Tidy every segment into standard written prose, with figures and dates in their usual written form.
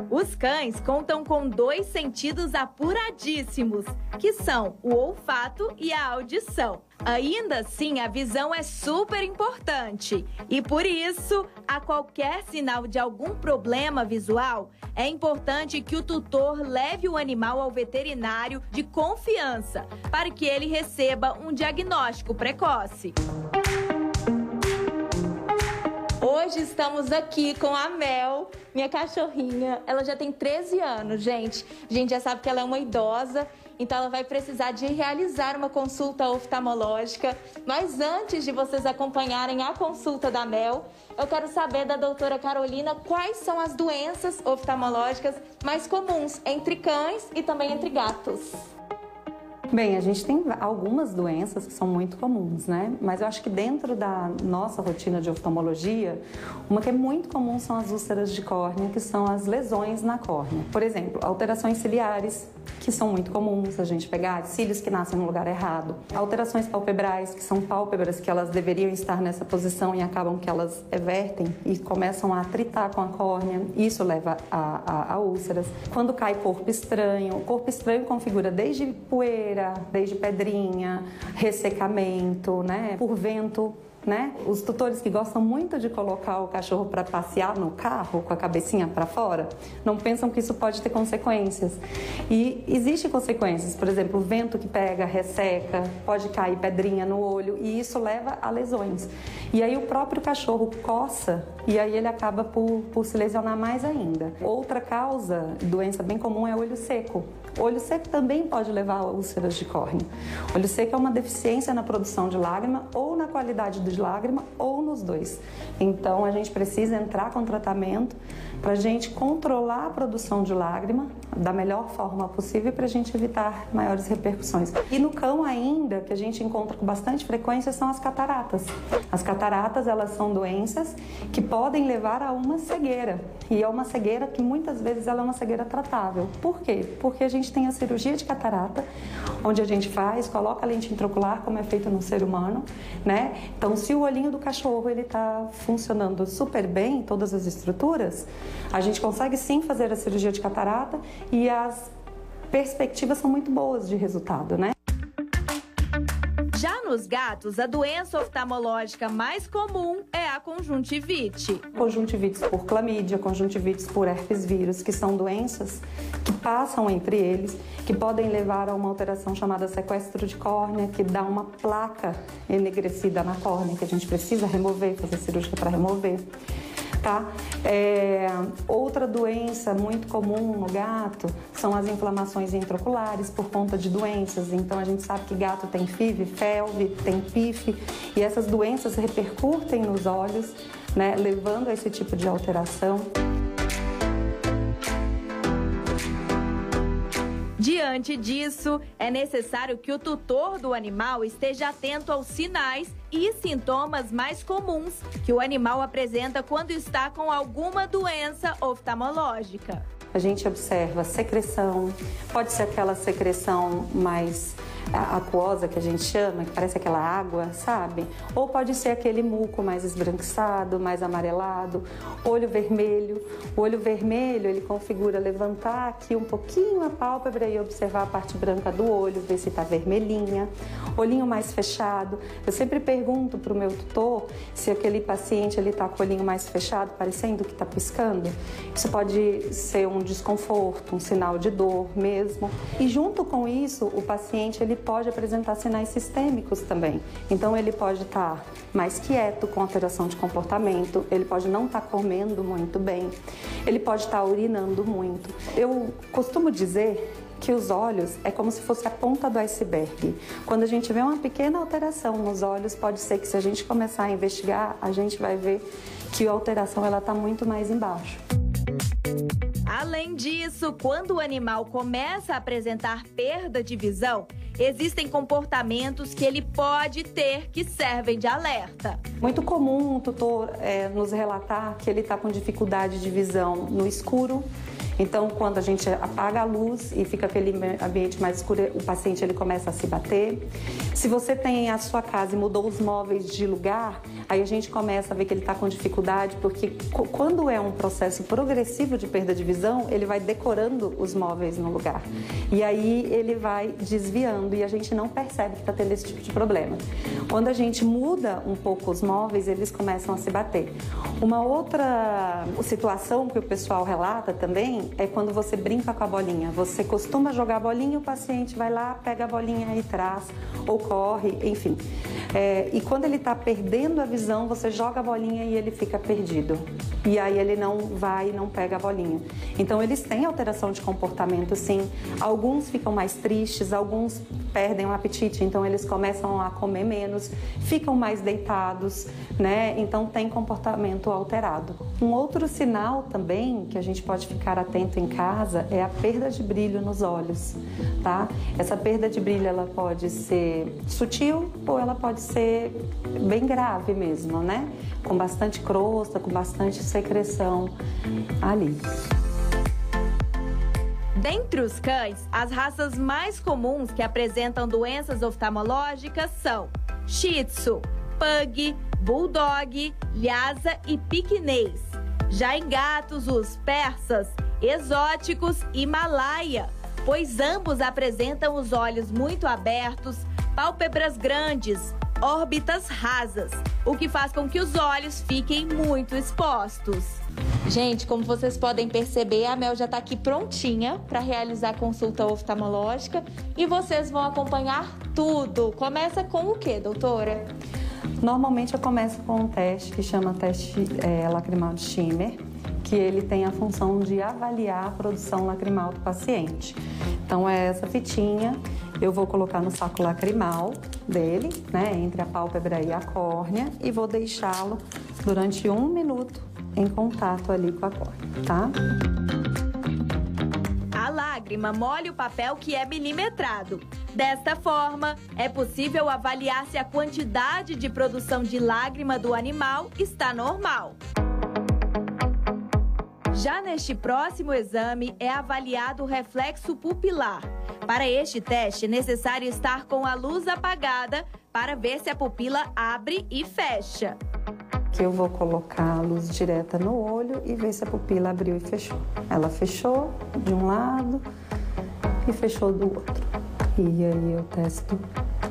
Os cães contam com 2 sentidos apuradíssimos, que são o olfato e a audição. Ainda assim, a visão é super importante e, por isso, a qualquer sinal de algum problema visual, é importante que o tutor leve o animal ao veterinário de confiança para que ele receba um diagnóstico precoce. Hoje estamos aqui com a Mel, minha cachorrinha. Ela já tem 13 anos, gente. A gente já sabe que ela é uma idosa, então ela vai precisar de realizar uma consulta oftalmológica. Mas antes de vocês acompanharem a consulta da Mel, eu quero saber da doutora Carolina quais são as doenças oftalmológicas mais comuns entre cães e também entre gatos. Bem, a gente tem algumas doenças que são muito comuns, né? Mas eu acho que dentro da nossa rotina de oftalmologia, uma que é muito comum são as úlceras de córnea, que são as lesões na córnea. Por exemplo, alterações ciliares, que são muito comuns a gente pegar, cílios que nascem no lugar errado. Alterações palpebrais, que são pálpebras que elas deveriam estar nessa posição e acabam que elas evertem e começam a atritar com a córnea. Isso leva a úlceras. Quando cai corpo estranho, o corpo estranho configura desde poeira, desde pedrinha, ressecamento, né? Por vento, né? Os tutores que gostam muito de colocar o cachorro para passear no carro com a cabecinha para fora, não pensam que isso pode ter consequências. E existem consequências, por exemplo, o vento que pega, resseca, pode cair pedrinha no olho e isso leva a lesões. E aí o próprio cachorro coça e aí ele acaba por se lesionar mais ainda. Outra causa, doença bem comum, é o olho seco. O olho seco também pode levar a úlceras de córnea. O olho seco é uma deficiência na produção de lágrima ou na qualidade de lágrima ou nos dois. Então a gente precisa entrar com tratamento para a gente controlar a produção de lágrima da melhor forma possível para a gente evitar maiores repercussões. E no cão ainda, que a gente encontra com bastante frequência, são as cataratas. As cataratas, elas são doenças que podem levar a uma cegueira. E é uma cegueira que muitas vezes ela é uma cegueira tratável. Por quê? Porque a gente tem a cirurgia de catarata, onde a gente coloca a lente intraocular, como é feito no ser humano, né? Então, se o olhinho do cachorro ele está funcionando super bem, todas as estruturas, a gente consegue sim fazer a cirurgia de catarata e as perspectivas são muito boas de resultado, né? Já nos gatos, a doença oftalmológica mais comum é a conjuntivite. Conjuntivites por clamídia, conjuntivites por herpes vírus, que são doenças que passam entre eles, que podem levar a uma alteração chamada sequestro de córnea, que dá uma placa enegrecida na córnea, que a gente precisa remover, fazer cirurgia para remover. Tá? Outra doença muito comum no gato são as inflamações intraoculares por conta de doenças. Então a gente sabe que gato tem FIV, FeLV, tem PIF e essas doenças repercutem nos olhos, né, levando a esse tipo de alteração. Diante disso, é necessário que o tutor do animal esteja atento aos sinais e sintomas mais comuns que o animal apresenta quando está com alguma doença oftalmológica. A gente observa secreção, pode ser aquela secreção mais aquosa que a gente chama, que parece aquela água, sabe? Ou pode ser aquele muco mais esbranquiçado, mais amarelado, olho vermelho. O olho vermelho, ele configura levantar aqui um pouquinho a pálpebra e observar a parte branca do olho, ver se está vermelhinha. Olhinho mais fechado. Eu sempre pergunto para o meu tutor se aquele paciente está com o olhinho mais fechado, parecendo que está piscando. Isso pode ser um desconforto, um sinal de dor mesmo. E junto com isso, o paciente ele pode apresentar sinais sistêmicos também. Então ele pode estar mais quieto, com alteração de comportamento, ele pode não estar comendo muito bem, ele pode estar urinando muito. Eu costumo dizer que os olhos é como se fosse a ponta do iceberg. Quando a gente vê uma pequena alteração nos olhos, pode ser que se a gente começar a investigar, a gente vai ver que a alteração está muito mais embaixo. Além disso, quando o animal começa a apresentar perda de visão, existem comportamentos que ele pode ter que servem de alerta. Muito comum o tutor nos relatar que ele está com dificuldade de visão no escuro Então, quando a gente apaga a luz e fica aquele ambiente mais escuro, o paciente ele começa a se bater. Se você tem a sua casa e mudou os móveis de lugar, aí a gente começa a ver que ele está com dificuldade, porque quando é um processo progressivo de perda de visão, ele vai decorando os móveis no lugar. E aí ele vai desviando e a gente não percebe que está tendo esse tipo de problema. Quando a gente muda um pouco os móveis, eles começam a se bater. Uma outra situação que o pessoal relata também é quando você brinca com a bolinha. Você costuma jogar a bolinha e o paciente vai lá, pega a bolinha e traz, ou corre, enfim. E quando ele está perdendo a visão, você joga a bolinha e ele fica perdido. E aí ele não vai e não pega a bolinha. Então eles têm alteração de comportamento, sim. Alguns ficam mais tristes, alguns perdem o apetite, então eles começam a comer menos, ficam mais deitados, né? Então tem comportamento alterado. Um outro sinal também que a gente pode ficar atento em casa é a perda de brilho nos olhos, tá? Essa perda de brilho ela pode ser sutil ou ela pode ser bem grave mesmo, né? Com bastante crosta, com bastante secreção ali. Dentre os cães, as raças mais comuns que apresentam doenças oftalmológicas são Shih Tzu, Pug, Bulldog, Lhasa e Piquenês. Já em gatos, os persas, exóticos e Malaya, pois ambos apresentam os olhos muito abertos, pálpebras grandes, órbitas rasas, o que faz com que os olhos fiquem muito expostos. Gente, como vocês podem perceber, a Mel já está aqui prontinha para realizar a consulta oftalmológica e vocês vão acompanhar tudo. Começa com o quê, doutora? Normalmente eu começo com um teste que chama teste lacrimal de Schimmer, que ele tem a função de avaliar a produção lacrimal do paciente. Então é essa fitinha, eu vou colocar no saco lacrimal dele, né, entre a pálpebra e a córnea, e vou deixá-lo durante 1 minuto em contato ali com a córnea, tá? A lágrima molha o papel que é milimetrado. Desta forma, é possível avaliar se a quantidade de produção de lágrima do animal está normal. Já neste próximo exame, é avaliado o reflexo pupilar. Para este teste, é necessário estar com a luz apagada para ver se a pupila abre e fecha. Que eu vou colocar a luz direta no olho e ver se a pupila abriu e fechou. Ela fechou de um lado e fechou do outro. E aí eu testo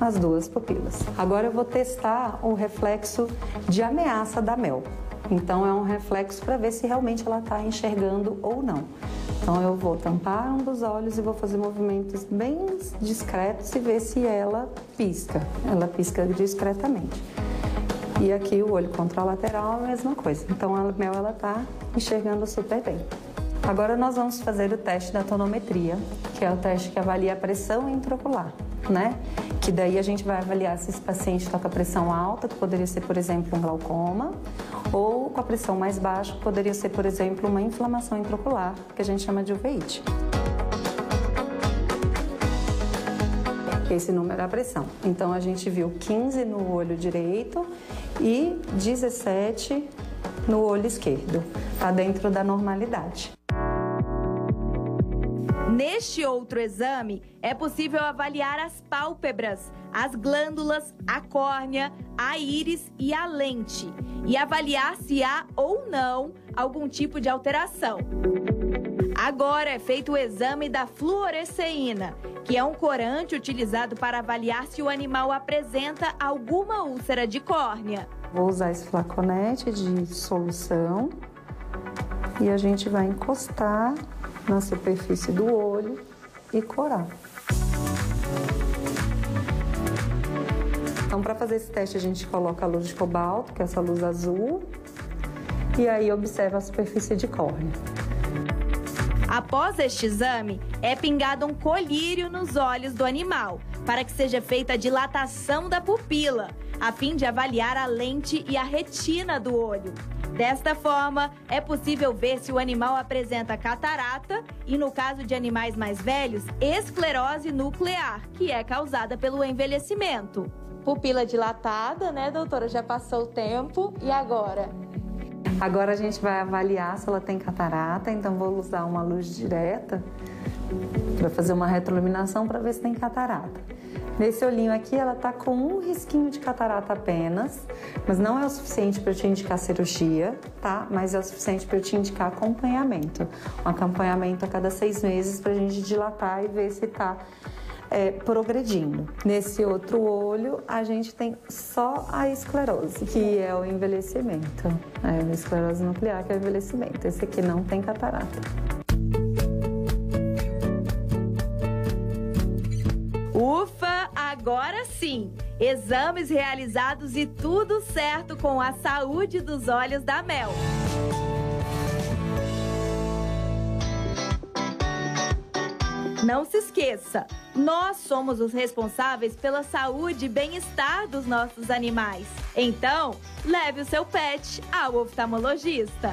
as duas pupilas. Agora eu vou testar o reflexo de ameaça da Mel. Então é um reflexo para ver se realmente ela está enxergando ou não. Então eu vou tampar um dos olhos e vou fazer movimentos bem discretos e ver se ela pisca. Ela pisca discretamente. E aqui o olho contralateral é a mesma coisa. Então a Mel ela está enxergando super bem. Agora nós vamos fazer o teste da tonometria, que é o teste que avalia a pressão intraocular, né? Que daí a gente vai avaliar se esse paciente está com a pressão alta, que poderia ser, por exemplo, um glaucoma, ou com a pressão mais baixa, que poderia ser, por exemplo, uma inflamação intraocular, que a gente chama de uveíte. Esse número é a pressão. Então a gente viu 15 no olho direito e 17 no olho esquerdo. Está dentro da normalidade. Neste outro exame, é possível avaliar as pálpebras, as glândulas, a córnea, a íris e a lente, e avaliar se há ou não algum tipo de alteração. Agora é feito o exame da fluoresceína, que é um corante utilizado para avaliar se o animal apresenta alguma úlcera de córnea. Vou usar esse flaconete de solução e a gente vai encostar na superfície do olho e corar. Então, para fazer esse teste, a gente coloca a luz de cobalto, que é essa luz azul, e aí observa a superfície de córnea. Após este exame, é pingado um colírio nos olhos do animal, para que seja feita a dilatação da pupila, a fim de avaliar a lente e a retina do olho. Desta forma, é possível ver se o animal apresenta catarata e, no caso de animais mais velhos, esclerose nuclear, que é causada pelo envelhecimento. Pupila dilatada, né, doutora? Já passou o tempo. E agora? Agora a gente vai avaliar se ela tem catarata, então vou usar uma luz direta para fazer uma retroiluminação para ver se tem catarata. Nesse olhinho aqui, ela tá com um risquinho de catarata apenas, mas não é o suficiente para eu te indicar cirurgia, tá? Mas é o suficiente para eu te indicar acompanhamento. Um acompanhamento a cada 6 meses para a gente dilatar e ver se tá progredindo. Nesse outro olho, a gente tem só a esclerose, que é o envelhecimento. A esclerose nuclear, que é o envelhecimento. Esse aqui não tem catarata. Ufa, agora sim! Exames realizados e tudo certo com a saúde dos olhos da Mel. Não se esqueça, nós somos os responsáveis pela saúde e bem-estar dos nossos animais. Então, leve o seu pet ao oftalmologista.